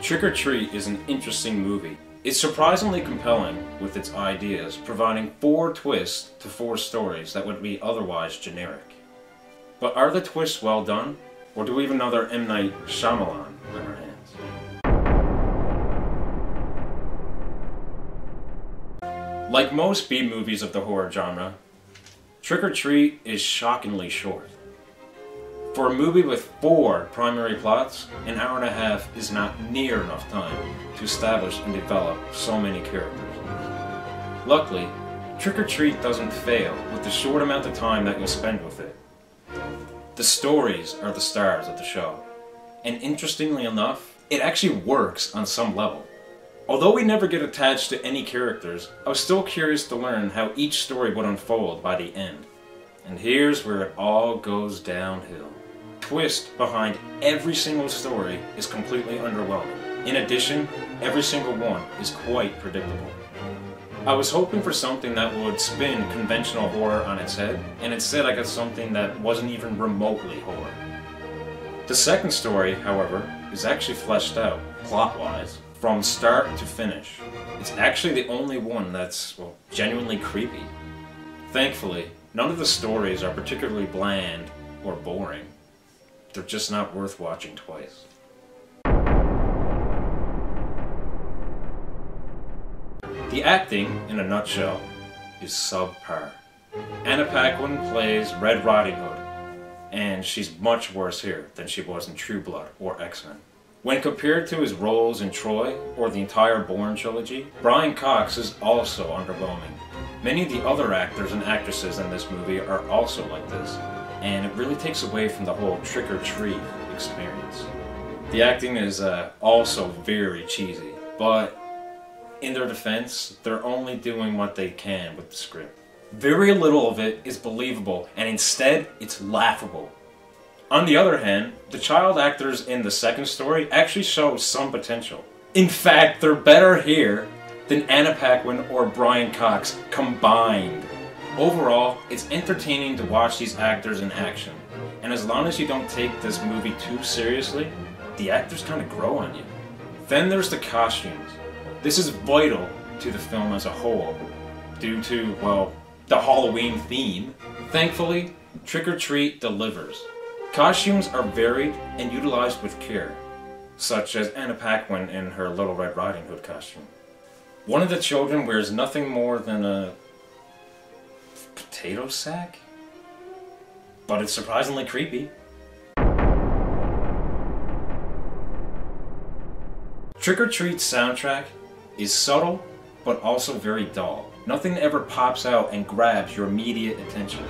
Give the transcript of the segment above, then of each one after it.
Trick or Treat is an interesting movie. It's surprisingly compelling with its ideas, providing 4 twists to 4 stories that would be otherwise generic. But are the twists well done, or do we have another M. Night Shyamalan on our hands? Like most B-movies of the horror genre, Trick or Treat is shockingly short. For a movie with 4 primary plots, an hour and a half is not near enough time to establish and develop so many characters. Luckily, Trick or Treat doesn't fail with the short amount of time that you'll spend with it. The stories are the stars of the show, and interestingly enough, it actually works on some level. Although we never get attached to any characters, I was still curious to learn how each story would unfold by the end. And here's where it all goes downhill. Twist behind every single story is completely underwhelming. In addition, every single one is quite predictable. I was hoping for something that would spin conventional horror on its head, and instead I got something that wasn't even remotely horror. The second story, however, is actually fleshed out, plot-wise, from start to finish. It's actually the only one that's, well, genuinely creepy. Thankfully, none of the stories are particularly bland or boring. They're just not worth watching twice. The acting, in a nutshell, is subpar. Anna Paquin plays Red Riding Hood, and she's much worse here than she was in True Blood or X-Men. When compared to his roles in Troy or the entire Bourne trilogy, Brian Cox is also underwhelming. Many of the other actors and actresses in this movie are also like this, and it really takes away from the whole Trick or Treat experience. The acting is also very cheesy, but in their defense, they're only doing what they can with the script. Very little of it is believable, and instead, it's laughable. On the other hand, the child actors in the second story actually show some potential. In fact, they're better here than Anna Paquin or Brian Cox combined. Overall, it's entertaining to watch these actors in action, and as long as you don't take this movie too seriously, the actors kind of grow on you. Then there's the costumes. This is vital to the film as a whole, due to, well, the Halloween theme. Thankfully, Trick or Treat delivers. Costumes are varied and utilized with care, such as Anna Paquin in her Little Red Riding Hood costume. One of the children wears nothing more than a potato sack, but it's surprisingly creepy. Trick or Treat's soundtrack is subtle, but also very dull. Nothing ever pops out and grabs your immediate attention.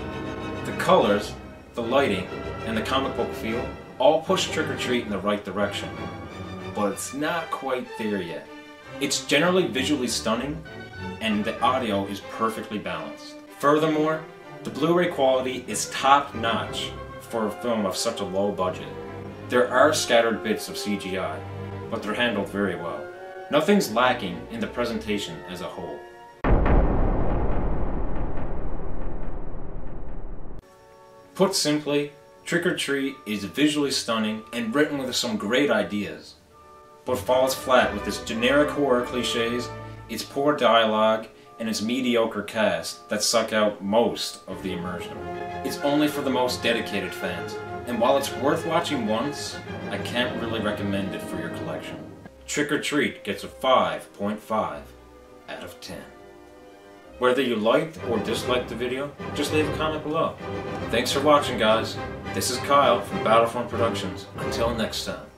The colors, the lighting, and the comic book feel all push Trick or Treat in the right direction, but it's not quite there yet. It's generally visually stunning, and the audio is perfectly balanced. Furthermore, the Blu-ray quality is top-notch for a film of such a low budget. There are scattered bits of CGI, but they're handled very well. Nothing's lacking in the presentation as a whole. Put simply, Trick or Treat is visually stunning and written with some great ideas, but falls flat with its generic horror cliches, its poor dialogue, and its mediocre cast that suck out most of the immersion. It's only for the most dedicated fans, and while it's worth watching once, I can't really recommend it for your collection. Trick or Treat gets a 5.5 out of 10. Whether you liked or disliked the video, just leave a comment below. Thanks for watching, guys. This is Kyle from Battlefront Productions. Until next time.